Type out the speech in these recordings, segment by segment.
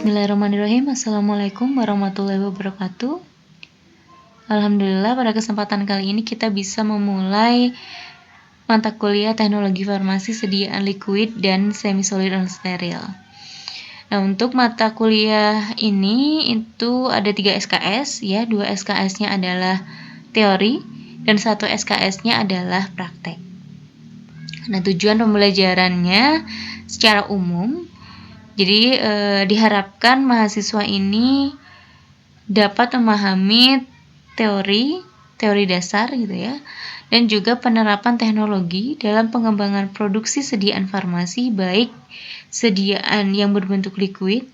Bismillahirrahmanirrahim. Assalamualaikum warahmatullahi wabarakatuh. Alhamdulillah, pada kesempatan kali ini kita bisa memulai mata kuliah teknologi farmasi sediaan liquid dan semi-solid dan steril. Nah, untuk mata kuliah ini itu ada 3 SKS ya, 2 SKS-nya adalah teori dan 1 SKS-nya adalah praktek. Nah, tujuan pembelajarannya secara umum, jadi diharapkan mahasiswa ini dapat memahami teori dasar gitu ya, dan juga penerapan teknologi dalam pengembangan produksi sediaan farmasi, baik sediaan yang berbentuk liquid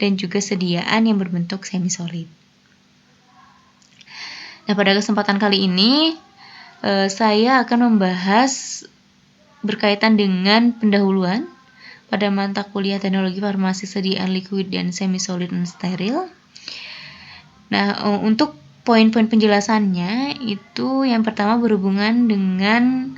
dan juga sediaan yang berbentuk semi-solid. Nah, pada kesempatan kali ini saya akan membahas berkaitan dengan pendahuluan pada mata kuliah teknologi farmasi sediaan liquid dan semi-solid dan steril. Nah, untuk poin-poin penjelasannya itu yang pertama berhubungan dengan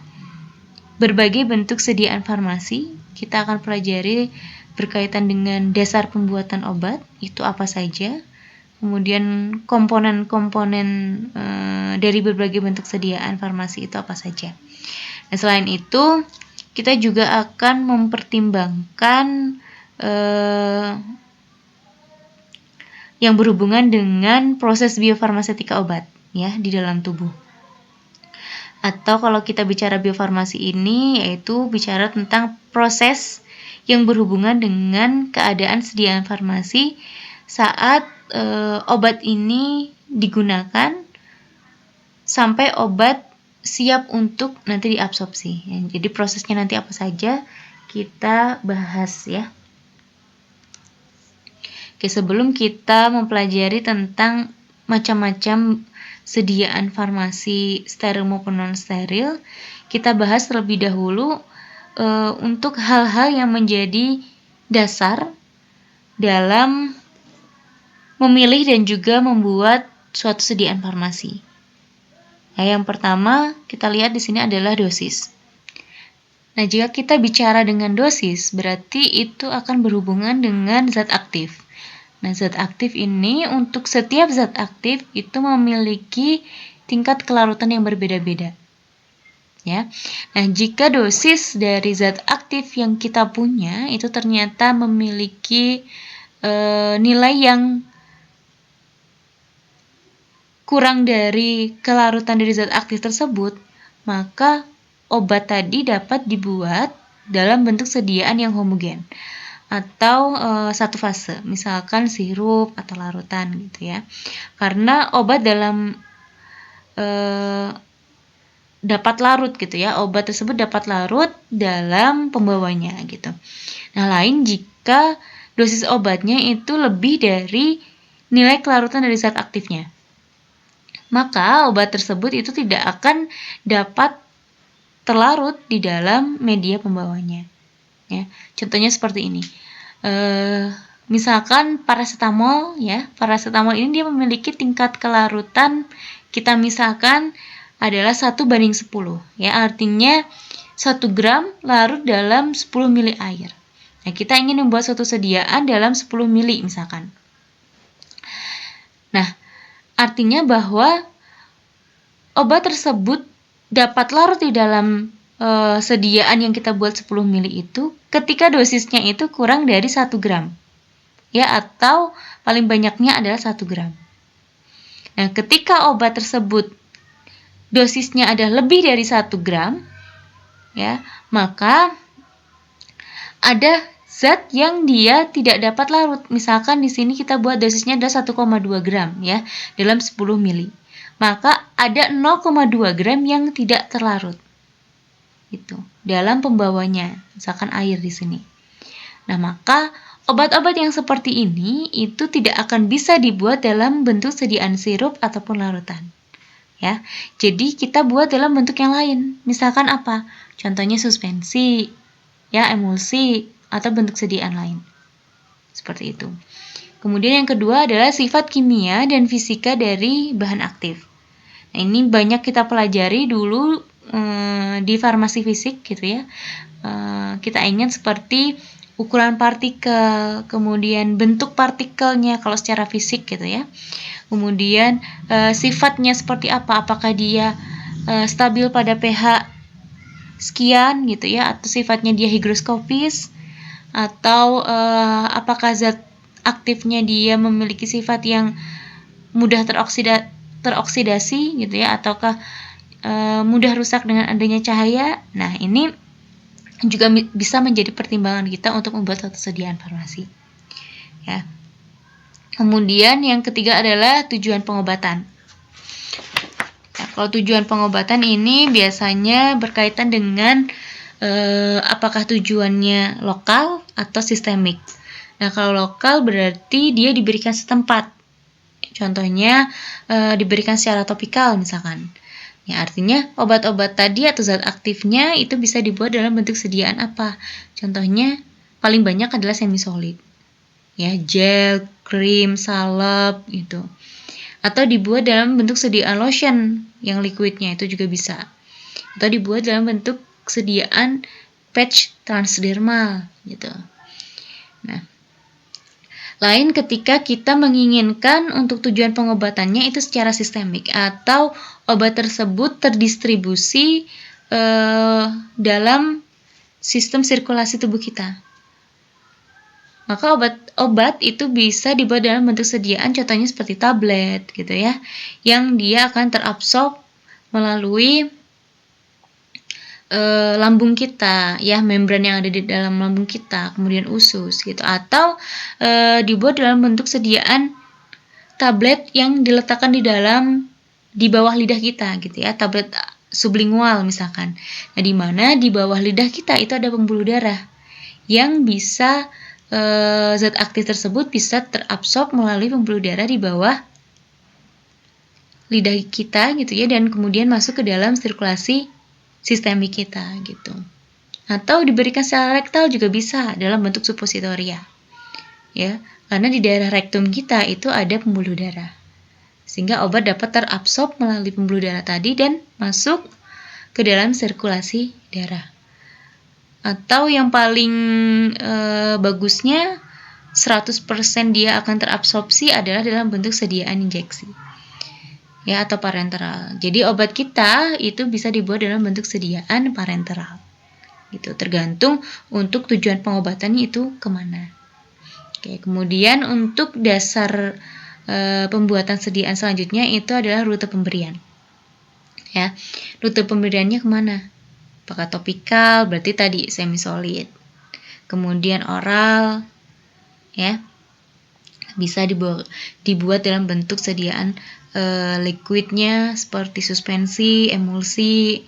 berbagai bentuk sediaan farmasi. Kita akan pelajari berkaitan dengan dasar pembuatan obat, itu apa saja. Kemudian komponen-komponen dari berbagai bentuk sediaan farmasi itu apa saja. Nah, selain itu kita juga akan mempertimbangkan yang berhubungan dengan proses biofarmasetika obat ya di dalam tubuh. Atau kalau kita bicara biofarmasi ini yaitu bicara tentang proses yang berhubungan dengan keadaan sediaan farmasi saat obat ini digunakan sampai obat siap untuk nanti diabsorpsi. Ya, jadi prosesnya nanti apa saja kita bahas ya. Oke, sebelum kita mempelajari tentang macam-macam sediaan farmasi steril maupun non-steril, kita bahas terlebih dahulu untuk hal-hal yang menjadi dasar dalam memilih dan juga membuat suatu sediaan farmasi. Nah, yang pertama kita lihat di sini adalah dosis. Nah, jika kita bicara dengan dosis, berarti itu akan berhubungan dengan zat aktif. Nah, zat aktif ini untuk setiap zat aktif itu memiliki tingkat kelarutan yang berbeda-beda. Ya. Nah, jika dosis dari zat aktif yang kita punya itu ternyata memiliki nilai yang kurang dari kelarutan dari zat aktif tersebut, maka obat tadi dapat dibuat dalam bentuk sediaan yang homogen atau satu fase, misalkan sirup atau larutan gitu ya. Karena obat dalam dapat larut gitu ya, obat tersebut dapat larut dalam pembawanya gitu. Nah, lain jika dosis obatnya itu lebih dari nilai kelarutan dari zat aktifnya, maka obat tersebut itu tidak akan dapat terlarut di dalam media pembawanya. Ya, contohnya seperti ini. Misalkan paracetamol ya, paracetamol ini dia memiliki tingkat kelarutan kita misalkan adalah 1:10 ya, artinya 1 gram larut dalam 10 mili air. Nah, kita ingin membuat suatu sediaan dalam 10 mili misalkan. Nah, artinya bahwa obat tersebut dapat larut di dalam sediaan yang kita buat 10 mili itu ketika dosisnya itu kurang dari 1 gram. Ya, atau paling banyaknya adalah 1 gram. Nah, ketika obat tersebut dosisnya ada lebih dari 1 gram, ya, maka ada zat yang dia tidak dapat larut. Misalkan di sini kita buat dosisnya ada 1,2 gram ya dalam 10 mili. Maka ada 0,2 gram yang tidak terlarut. Itu dalam pembawanya, misalkan air di sini. Nah, maka obat-obat yang seperti ini itu tidak akan bisa dibuat dalam bentuk sediaan sirup ataupun larutan. Ya. Jadi kita buat dalam bentuk yang lain. Misalkan apa? Contohnya suspensi, ya, emulsi atau bentuk sediaan lain. Seperti itu. Kemudian yang kedua adalah sifat kimia dan fisika dari bahan aktif. Nah, ini banyak kita pelajari dulu di farmasi fisik gitu ya. Kita ingat seperti ukuran partikel, kemudian bentuk partikelnya kalau secara fisik gitu ya. Kemudian sifatnya seperti apa, apakah dia stabil pada pH sekian gitu ya, atau sifatnya dia higroskopis, atau apakah zat aktifnya dia memiliki sifat yang mudah teroksidasi gitu ya, ataukah mudah rusak dengan adanya cahaya. Nah, ini juga bisa menjadi pertimbangan kita untuk membuat ketersediaan farmasi. Ya. Kemudian yang ketiga adalah tujuan pengobatan. Nah, kalau tujuan pengobatan ini biasanya berkaitan dengan apakah tujuannya lokal atau sistemik. Nah, kalau lokal berarti dia diberikan setempat. Contohnya diberikan secara topikal misalkan. Ya, artinya obat-obat tadi atau zat aktifnya itu bisa dibuat dalam bentuk sediaan apa? Contohnya paling banyak adalah semi-solid. Ya, gel, krim, salep gitu. Atau dibuat dalam bentuk sediaan lotion yang liquidnya itu juga bisa. Atau dibuat dalam bentuk sediaan patch transdermal gitu. Nah, lain ketika kita menginginkan untuk tujuan pengobatannya itu secara sistemik atau obat tersebut terdistribusi dalam sistem sirkulasi tubuh kita. Maka obat itu bisa dibuat dalam bentuk sediaan, contohnya seperti tablet gitu ya, yang dia akan terabsorb melalui lambung kita, ya, membran yang ada di dalam lambung kita, kemudian usus gitu, atau dibuat dalam bentuk sediaan tablet yang diletakkan di bawah lidah kita gitu ya, tablet sublingual misalkan. Nah, di mana di bawah lidah kita itu ada pembuluh darah yang bisa zat aktif tersebut bisa terabsorb melalui pembuluh darah di bawah lidah kita gitu ya, dan kemudian masuk ke dalam sirkulasi sistemik kita gitu. Atau diberikan secara rektal juga bisa dalam bentuk suppositoria. Ya, karena di daerah rektum kita itu ada pembuluh darah. Sehingga obat dapat terabsorb melalui pembuluh darah tadi dan masuk ke dalam sirkulasi darah. Atau yang paling bagusnya 100% dia akan terabsorpsi adalah dalam bentuk sediaan injeksi. Ya, atau parenteral. Jadi obat kita itu bisa dibuat dalam bentuk sediaan parenteral. Gitu, tergantung untuk tujuan pengobatannya itu kemana. Oke, kemudian untuk dasar pembuatan sediaan selanjutnya itu adalah rute pemberian. Ya, rute pemberiannya kemana? Apakah topikal, berarti tadi semi-solid. Kemudian oral, ya, bisa dibuat dalam bentuk sediaan liquidnya seperti suspensi, emulsi,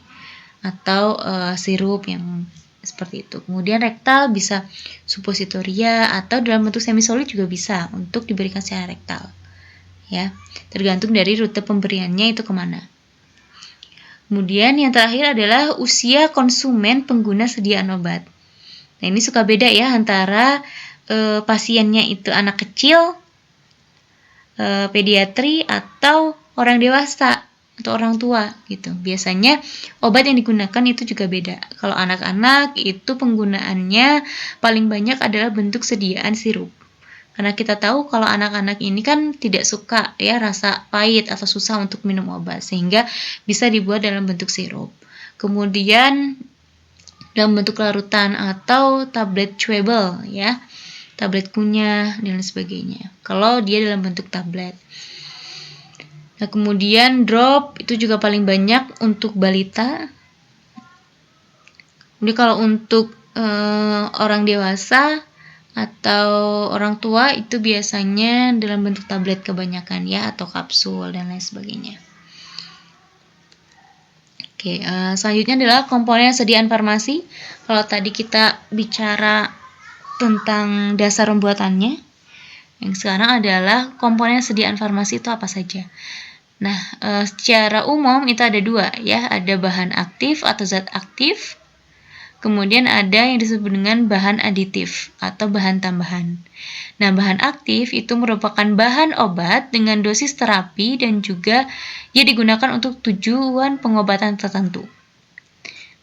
atau sirup yang seperti itu. Kemudian rektal bisa suppositoria atau dalam bentuk semi-solid juga bisa untuk diberikan secara rektal. Ya, tergantung dari rute pemberiannya itu kemana. Kemudian yang terakhir adalah usia konsumen pengguna sediaan obat. Nah, ini suka beda ya antara pasiennya itu anak kecil, pediatri, atau orang dewasa atau orang tua gitu. Biasanya obat yang digunakan itu juga beda. Kalau anak-anak itu penggunaannya paling banyak adalah bentuk sediaan sirup. Karena kita tahu kalau anak-anak ini kan tidak suka ya rasa pahit atau susah untuk minum obat, sehingga bisa dibuat dalam bentuk sirup. Kemudian dalam bentuk larutan atau tablet chewable ya, tablet kunyah dan lain sebagainya. Kalau dia dalam bentuk tablet. Nah, kemudian drop itu juga paling banyak untuk balita. Jadi kalau untuk orang dewasa atau orang tua itu biasanya dalam bentuk tablet kebanyakan ya, atau kapsul dan lain sebagainya. Oke, selanjutnya adalah komponen sediaan farmasi. Kalau tadi kita bicara tentang dasar pembuatannya, yang sekarang adalah komponen sediaan farmasi itu apa saja. Nah, secara umum itu ada dua ya, ada bahan aktif atau zat aktif. Kemudian ada yang disebut dengan bahan aditif atau bahan tambahan. Nah, bahan aktif itu merupakan bahan obat dengan dosis terapi dan juga ia digunakan untuk tujuan pengobatan tertentu.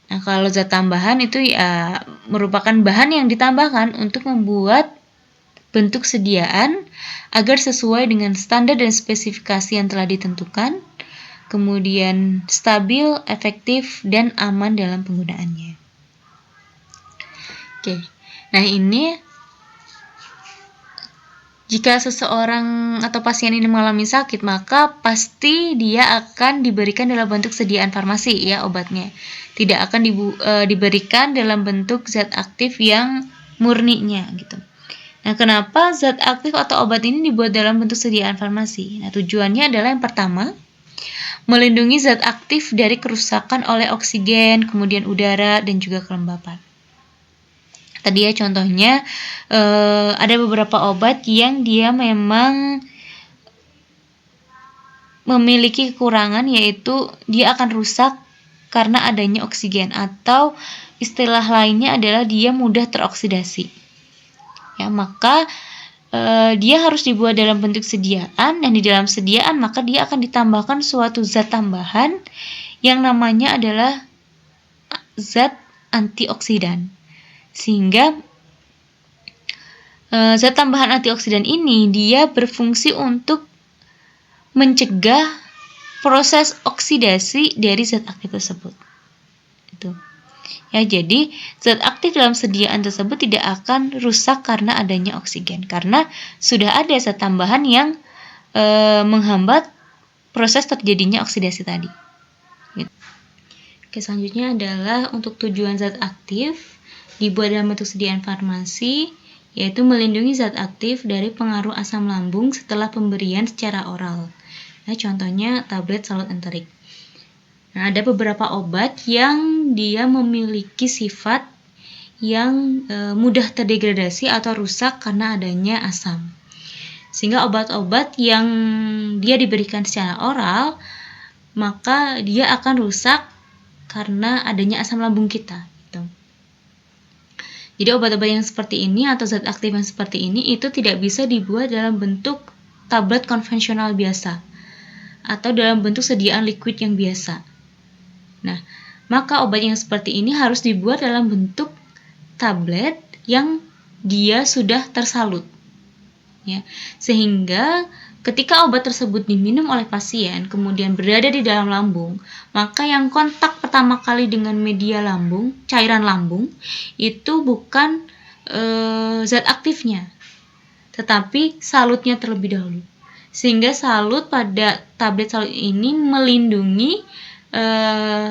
Nah, kalau zat tambahan itu ya merupakan bahan yang ditambahkan untuk membuat bentuk sediaan agar sesuai dengan standar dan spesifikasi yang telah ditentukan, kemudian stabil, efektif, dan aman dalam penggunaannya. Oke, nah ini jika seseorang atau pasien ini mengalami sakit, maka pasti dia akan diberikan dalam bentuk sediaan farmasi ya obatnya. Tidak akan diberikan dalam bentuk zat aktif yang murninya gitu. Nah, kenapa zat aktif atau obat ini dibuat dalam bentuk sediaan farmasi? Nah, tujuannya adalah yang pertama, melindungi zat aktif dari kerusakan oleh oksigen, kemudian udara, dan juga kelembapan. Tadi ya contohnya ada beberapa obat yang dia memang memiliki kekurangan, yaitu dia akan rusak karena adanya oksigen, atau istilah lainnya adalah dia mudah teroksidasi. Ya, maka dia harus dibuat dalam bentuk sediaan, dan di dalam sediaan maka dia akan ditambahkan suatu zat tambahan yang namanya adalah zat antioksidan. Sehingga zat tambahan antioksidan ini dia berfungsi untuk mencegah proses oksidasi dari zat aktif tersebut. Itu. Ya, jadi zat aktif dalam sediaan tersebut tidak akan rusak karena adanya oksigen, karena sudah ada zat tambahan yang menghambat proses terjadinya oksidasi tadi. Gitu. Oke, selanjutnya adalah untuk tujuan zat aktif dibuat dalam bentuk sediaan farmasi, yaitu melindungi zat aktif dari pengaruh asam lambung setelah pemberian secara oral. Nah, contohnya tablet salut enterik. Nah, ada beberapa obat yang dia memiliki sifat yang mudah terdegradasi atau rusak karena adanya asam. Sehingga obat-obat yang dia diberikan secara oral, maka dia akan rusak karena adanya asam lambung kita. Gitu. Jadi obat-obat yang seperti ini atau zat aktif yang seperti ini itu tidak bisa dibuat dalam bentuk tablet konvensional biasa atau dalam bentuk sediaan liquid yang biasa. Nah, maka obat yang seperti ini harus dibuat dalam bentuk tablet yang dia sudah tersalut. Ya, sehingga ketika obat tersebut diminum oleh pasien kemudian berada di dalam lambung, maka yang kontak pertama kali dengan media lambung, cairan lambung, itu bukan zat aktifnya, tetapi salutnya terlebih dahulu. Sehingga salut pada tablet salut ini melindungi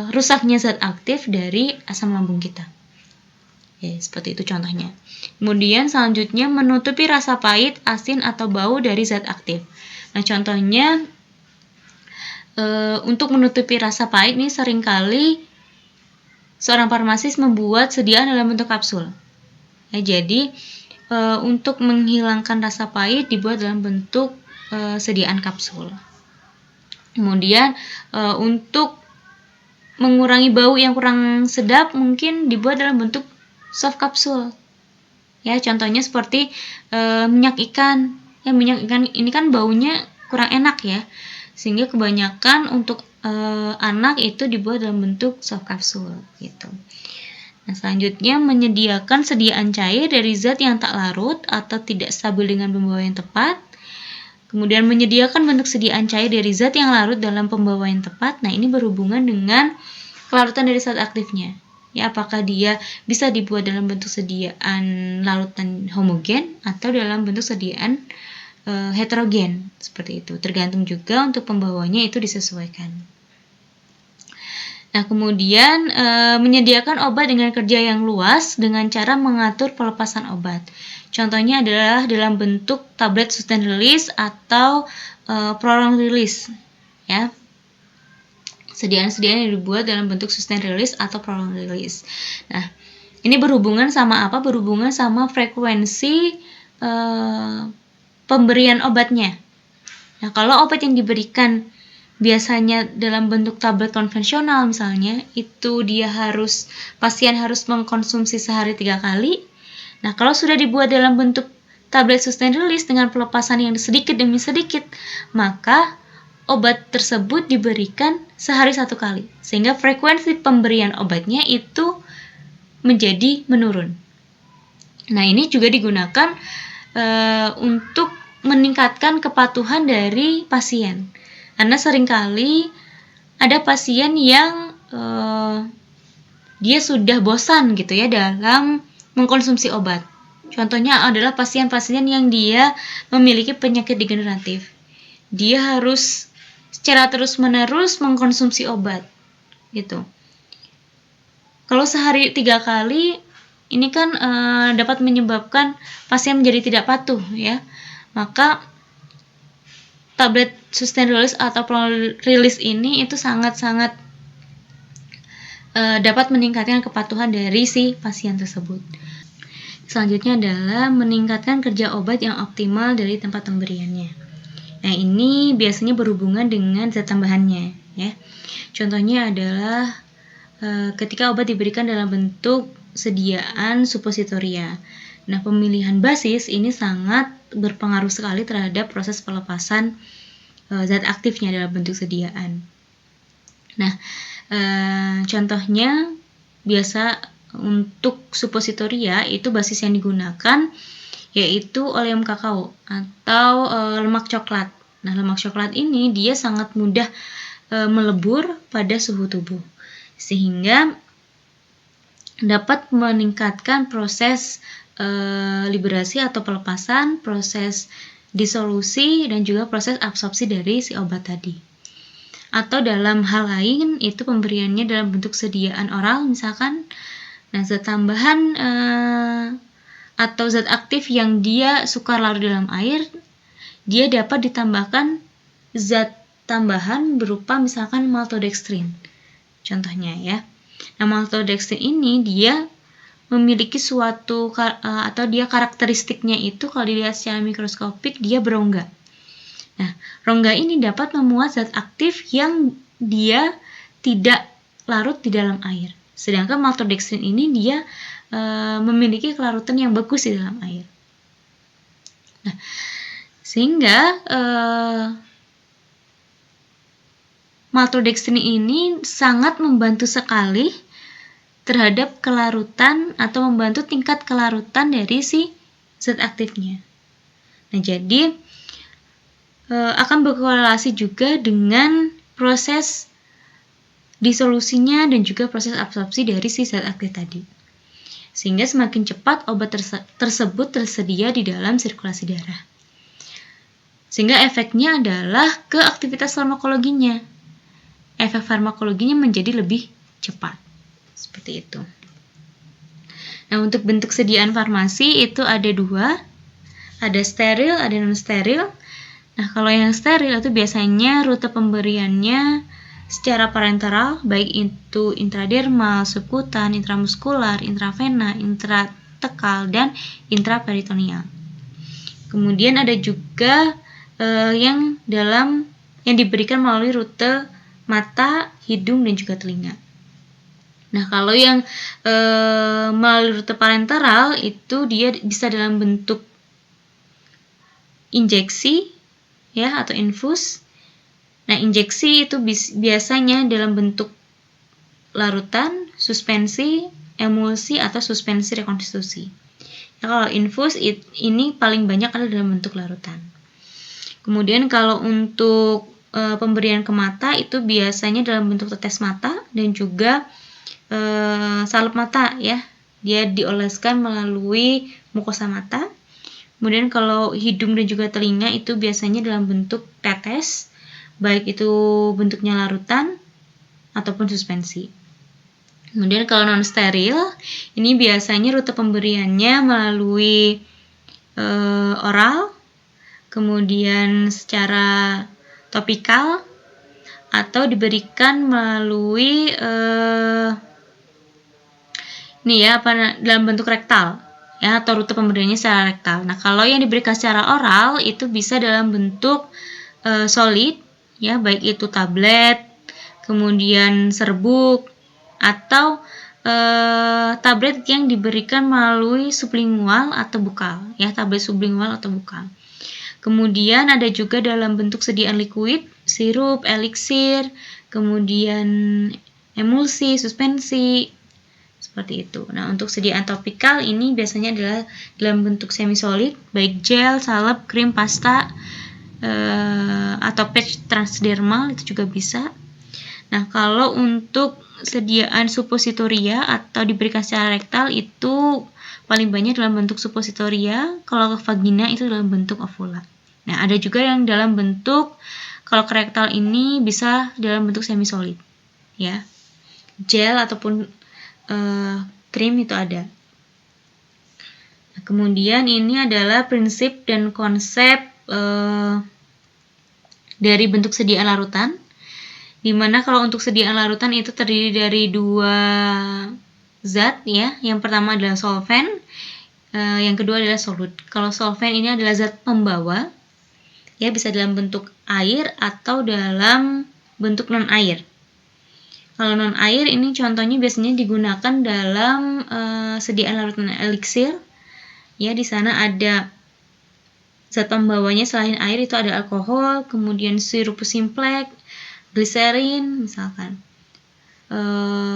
rusaknya zat aktif dari asam lambung kita. Ya, seperti itu contohnya. Kemudian selanjutnya menutupi rasa pahit, asin, atau bau dari zat aktif. Nah, contohnya untuk menutupi rasa pahit nih seringkali seorang farmasis membuat sediaan dalam bentuk kapsul. Ya, jadi untuk menghilangkan rasa pahit dibuat dalam bentuk sediaan kapsul. Kemudian untuk mengurangi bau yang kurang sedap mungkin dibuat dalam bentuk soft kapsul. Ya, contohnya seperti minyak ikan. Ya, minyak ikan ini kan baunya kurang enak ya. Sehingga kebanyakan untuk anak itu dibuat dalam bentuk soft kapsul gitu. Nah, selanjutnya menyediakan sediaan cair dari zat yang tak larut atau tidak stabil dengan pembawaan yang tepat. Kemudian menyediakan bentuk sediaan cair dari zat yang larut dalam pembawaan yang tepat. Nah, ini berhubungan dengan kelarutan dari zat aktifnya. Ya, apakah dia bisa dibuat dalam bentuk sediaan larutan homogen atau dalam bentuk sediaan heterogen, seperti itu. Tergantung juga untuk pembawanya itu disesuaikan. Nah, kemudian menyediakan obat dengan kerja yang luas dengan cara mengatur pelepasan obat. Contohnya adalah dalam bentuk tablet sustained release atau prolonged release. Ya. Sediaan-sediaan yang dibuat dalam bentuk sustained release atau prolonged release. Nah, ini berhubungan sama apa? Berhubungan sama frekuensi pemberian obatnya. Nah, kalau obat yang diberikan biasanya dalam bentuk tablet konvensional misalnya, itu pasien harus mengkonsumsi sehari 3 kali. Nah, kalau sudah dibuat dalam bentuk tablet sustained release dengan pelepasan yang sedikit demi sedikit, maka obat tersebut diberikan sehari 1 kali, sehingga frekuensi pemberian obatnya itu menjadi menurun. Nah, ini juga digunakan untuk meningkatkan kepatuhan dari pasien. Karena seringkali ada pasien yang dia sudah bosan gitu ya dalam mengkonsumsi obat. Contohnya adalah pasien-pasien yang dia memiliki penyakit degeneratif. Dia harus secara terus-menerus mengkonsumsi obat gitu. Kalau sehari 3 kali, ini kan dapat menyebabkan pasien menjadi tidak patuh ya. Maka tablet sustained release atau prolonged release ini itu sangat-sangat dapat meningkatkan kepatuhan dari si pasien tersebut. Selanjutnya adalah meningkatkan kerja obat yang optimal dari tempat pemberiannya. Nah, ini biasanya berhubungan dengan zat tambahannya ya. Contohnya adalah ketika obat diberikan dalam bentuk sediaan suppositoria. Nah, pemilihan basis ini sangat berpengaruh sekali terhadap proses pelepasan zat aktifnya dalam bentuk sediaan. Nah, contohnya biasa untuk suppositoria itu basis yang digunakan yaitu oleum kakao atau lemak coklat. Nah, lemak coklat ini dia sangat mudah melebur pada suhu tubuh, sehingga dapat meningkatkan proses liberasi atau pelepasan, proses disolusi, dan juga proses absorpsi dari si obat tadi. Atau dalam hal lain, itu pemberiannya dalam bentuk sediaan oral misalkan. Nah, zat tambahan atau zat aktif yang dia suka larut dalam air, dia dapat ditambahkan zat tambahan berupa misalkan maltodextrin. Contohnya ya. Nah, maltodextrin ini dia memiliki suatu atau dia karakteristiknya itu kalau dilihat secara mikroskopik dia berongga. Nah, rongga ini dapat memuat zat aktif yang dia tidak larut di dalam air. Sedangkan maltodextrin ini dia memiliki kelarutan yang bagus di dalam air. Nah, sehingga maltodextrin ini sangat membantu sekali terhadap kelarutan atau membantu tingkat kelarutan dari si zat aktifnya. Nah, jadi akan berkorelasi juga dengan proses disolusinya dan juga proses absorpsi dari si zat aktif tadi. Sehingga semakin cepat obat tersebut tersedia di dalam sirkulasi darah. Sehingga efeknya adalah ke aktivitas farmakologinya. Efek farmakologinya menjadi lebih cepat. Seperti itu. Nah, untuk bentuk sediaan farmasi itu ada 2. Ada steril, ada non-steril. Nah, kalau yang steril itu biasanya rute pemberiannya secara parenteral, baik itu intradermal, subkutan, intramuskular, intravena, intratekal, dan intraperitoneal. Kemudian ada juga yang diberikan melalui rute mata, hidung, dan juga telinga. Nah, kalau yang melalui rute parenteral itu dia bisa dalam bentuk injeksi ya atau infus. Nah, injeksi itu biasanya dalam bentuk larutan, suspensi, emulsi, atau suspensi rekonstitusi. Nah, kalau infus ini paling banyak ada dalam bentuk larutan. Kemudian kalau untuk pemberian ke mata itu biasanya dalam bentuk tetes mata dan juga salep mata ya. Dia dioleskan melalui mukosa mata. Kemudian kalau hidung dan juga telinga itu biasanya dalam bentuk tetes, baik itu bentuknya larutan ataupun suspensi. Kemudian kalau non steril, ini biasanya rute pemberiannya melalui oral, kemudian secara topikal, atau diberikan melalui dalam bentuk rektal ya, atau rute pemberiannya secara rektal. Nah, kalau yang diberikan secara oral itu bisa dalam bentuk solid ya, baik itu tablet, kemudian serbuk, atau tablet yang diberikan melalui sublingual atau bukal ya, tablet sublingual atau bukal. Kemudian ada juga dalam bentuk sediaan liquid, sirup, eliksir, kemudian emulsi, suspensi, seperti itu. Nah, untuk sediaan topikal ini biasanya adalah dalam bentuk semi-solid, baik gel, salep, krim, pasta, atau patch transdermal itu juga bisa. Nah, kalau untuk sediaan suppositoria atau diberikan secara rektal itu paling banyak dalam bentuk suppositoria, kalau ke vagina itu dalam bentuk ovula. Nah, ada juga yang dalam bentuk, kalau ke rektal ini bisa dalam bentuk semi-solid, ya. Gel ataupun krim itu ada. Nah, kemudian ini adalah prinsip dan konsep dari bentuk sediaan larutan, dimana kalau untuk sediaan larutan itu terdiri dari dua zat, ya. Yang pertama adalah solvent, yang kedua adalah solut. Kalau solvent ini adalah zat pembawa, ya, bisa dalam bentuk air atau dalam bentuk non air. Kalau non air ini contohnya biasanya digunakan dalam sediaan larutan eliksir, ya. Di sana ada zat pembawanya selain air itu ada alkohol, kemudian sirup simplek, gliserin misalkan,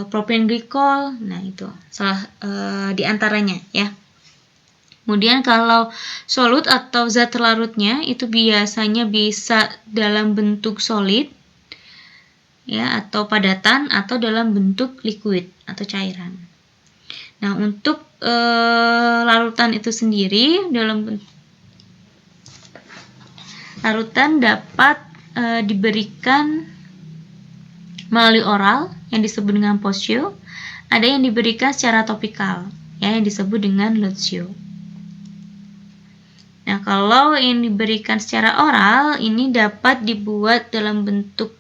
propenglikol. Nah, itu salah di antaranya, ya. Kemudian kalau solut atau zat terlarutnya itu biasanya bisa dalam bentuk solid, ya, atau padatan, atau dalam bentuk liquid atau cairan. Nah, untuk larutan itu sendiri larutan dapat diberikan melalui oral yang disebut dengan postio, ada yang diberikan secara topikal, ya, yang disebut dengan lotion. Nah, kalau yang diberikan secara oral ini dapat dibuat dalam bentuk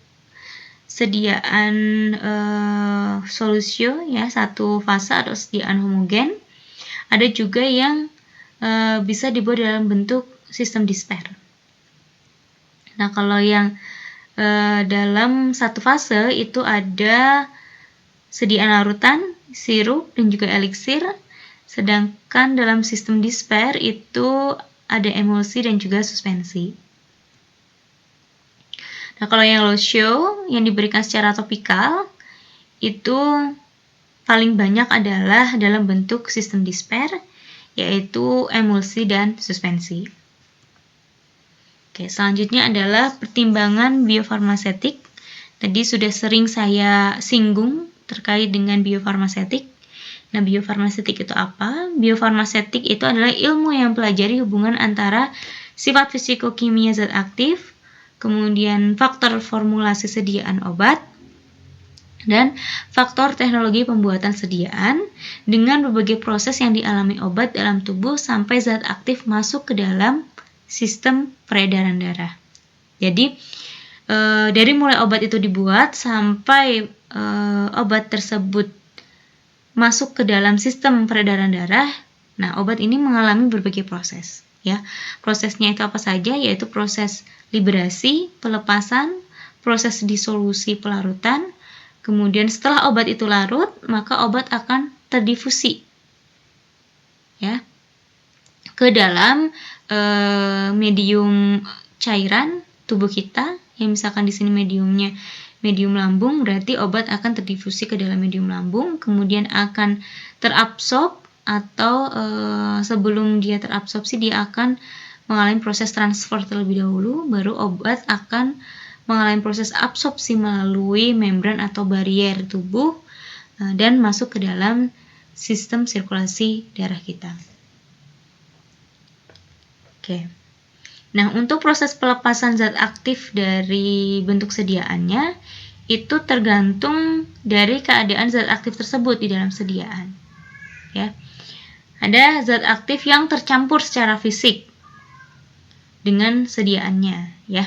sediaan solusio, ya, satu fase atau sediaan homogen. Ada juga yang bisa dibuat dalam bentuk sistem disper. Nah, kalau yang dalam satu fase itu ada sediaan larutan, sirup, dan juga eliksir. Sedangkan dalam sistem disper itu ada emulsi dan juga suspensi. Nah, kalau yang lotion yang diberikan secara topikal itu paling banyak adalah dalam bentuk sistem disper, yaitu emulsi dan suspensi. Oke, selanjutnya adalah pertimbangan biofarmasetik. Tadi sudah sering saya singgung terkait dengan biofarmasetik. Nah, biofarmasetik itu apa? Biofarmasetik itu adalah ilmu yang pelajari hubungan antara sifat fisikokimia zat aktif, kemudian faktor formulasi sediaan obat, dan faktor teknologi pembuatan sediaan dengan berbagai proses yang dialami obat dalam tubuh sampai zat aktif masuk ke dalam sistem peredaran darah. Jadi, dari mulai obat itu dibuat sampai obat tersebut masuk ke dalam sistem peredaran darah, nah, obat ini mengalami berbagai proses, ya. Prosesnya itu apa saja? Yaitu proses liberasi, pelepasan, proses disolusi pelarutan, kemudian setelah obat itu larut, maka obat akan terdifusi, ya, ke dalam medium cairan tubuh kita. Yang misalkan di sini mediumnya medium lambung, berarti obat akan terdifusi ke dalam medium lambung, kemudian akan terabsorb atau sebelum dia terabsorpsi dia akan mengalami proses transfer terlebih dahulu, baru obat akan mengalami proses absorpsi melalui membran atau barier tubuh dan masuk ke dalam sistem sirkulasi darah kita. Oke. Nah, untuk proses pelepasan zat aktif dari bentuk sediaannya itu tergantung dari keadaan zat aktif tersebut di dalam sediaan, ya. Ada zat aktif yang tercampur secara fisik dengan sediaannya, ya.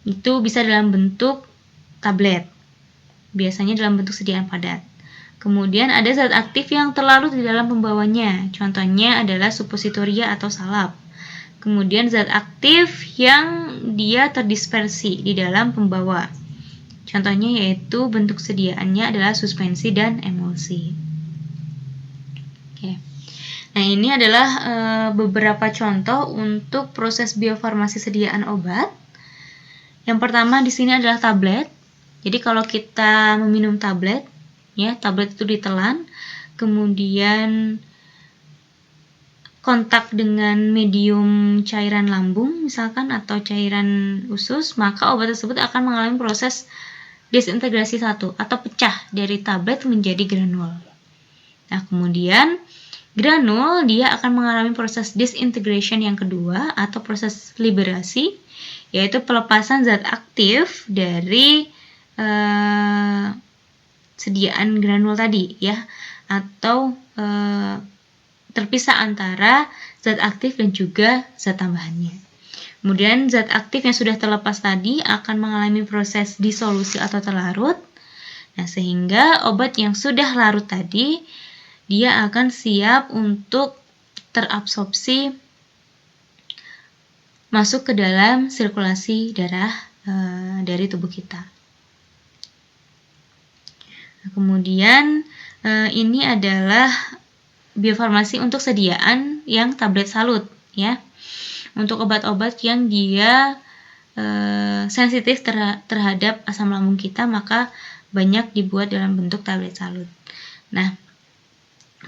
Itu bisa dalam bentuk tablet, biasanya dalam bentuk sediaan padat. Kemudian ada zat aktif yang terlarut di dalam pembawanya, contohnya adalah suppositoria atau salep. Kemudian zat aktif yang dia terdispersi di dalam pembawa, contohnya yaitu bentuk sediaannya adalah suspensi dan emulsi. Oke. Nah, ini adalah beberapa contoh untuk proses biofarmasi sediaan obat. Yang pertama di sini adalah tablet. Jadi kalau kita meminum tablet, ya tablet itu ditelan, kemudian kontak dengan medium cairan lambung misalkan atau cairan usus, maka obat tersebut akan mengalami proses disintegrasi satu atau pecah dari tablet menjadi granul. Nah, kemudian granul dia akan mengalami proses disintegration yang kedua atau proses liberasi, yaitu pelepasan zat aktif dari sediaan granul tadi ya, atau terpisah antara zat aktif dan juga zat tambahannya. Kemudian zat aktif yang sudah terlepas tadi akan mengalami proses disolusi atau terlarut. Nah, sehingga obat yang sudah larut tadi dia akan siap untuk terabsorpsi masuk ke dalam sirkulasi darah dari tubuh kita. Nah, kemudian ini adalah biofarmasi untuk sediaan yang tablet salut ya. Untuk obat-obat yang dia sensitif terhadap asam lambung kita, maka banyak dibuat dalam bentuk tablet salut. Nah,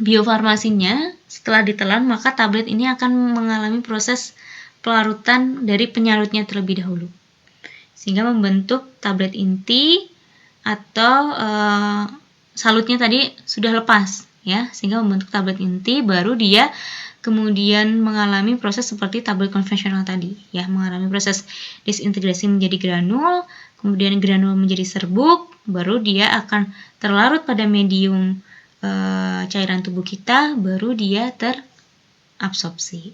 biofarmasinya setelah ditelan, maka tablet ini akan mengalami proses pelarutan dari penyalutnya terlebih dahulu, sehingga membentuk tablet inti atau salutnya tadi sudah lepas ya, sehingga membentuk tablet inti, baru dia kemudian mengalami proses seperti tablet konvensional tadi ya, mengalami proses disintegrasi menjadi granul, kemudian granul menjadi serbuk, baru dia akan terlarut pada medium cairan tubuh kita, baru dia terabsorpsi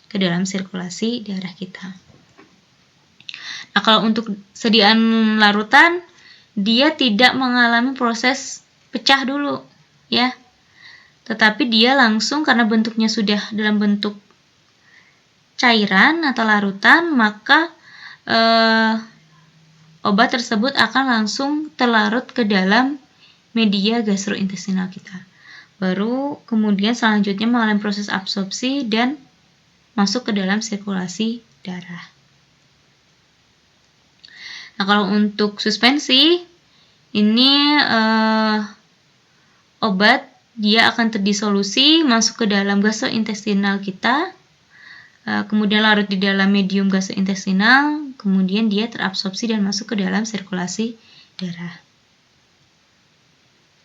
ke dalam sirkulasi darah kita. Nah, kalau untuk sediaan larutan, dia tidak mengalami proses pecah dulu ya, tetapi dia langsung, karena bentuknya sudah dalam bentuk cairan atau larutan, maka obat tersebut akan langsung terlarut ke dalam media gastrointestinal kita. Baru kemudian selanjutnya mengalami proses absorpsi dan masuk ke dalam sirkulasi darah. Nah, kalau untuk suspensi, ini obat dia akan terdisolusi masuk ke dalam gastrointestinal kita, kemudian larut di dalam medium gastrointestinal, kemudian dia terabsorpsi dan masuk ke dalam sirkulasi darah.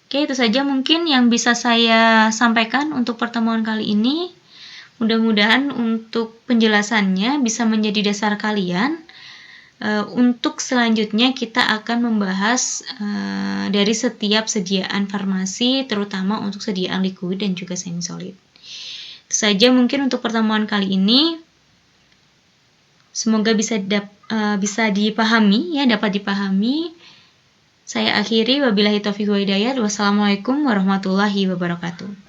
Oke, itu saja mungkin yang bisa saya sampaikan untuk pertemuan kali ini. Mudah-mudahan untuk penjelasannya bisa menjadi dasar kalian. Untuk selanjutnya kita akan membahas dari setiap sediaan farmasi, terutama untuk sediaan liquid dan juga semi solid. Itu saja mungkin untuk pertemuan kali ini. Semoga bisa dipahami ya, dapat dipahami. Saya akhiri, wabillahi taufiq wa hidayah. Wassalamualaikum warahmatullahi wabarakatuh.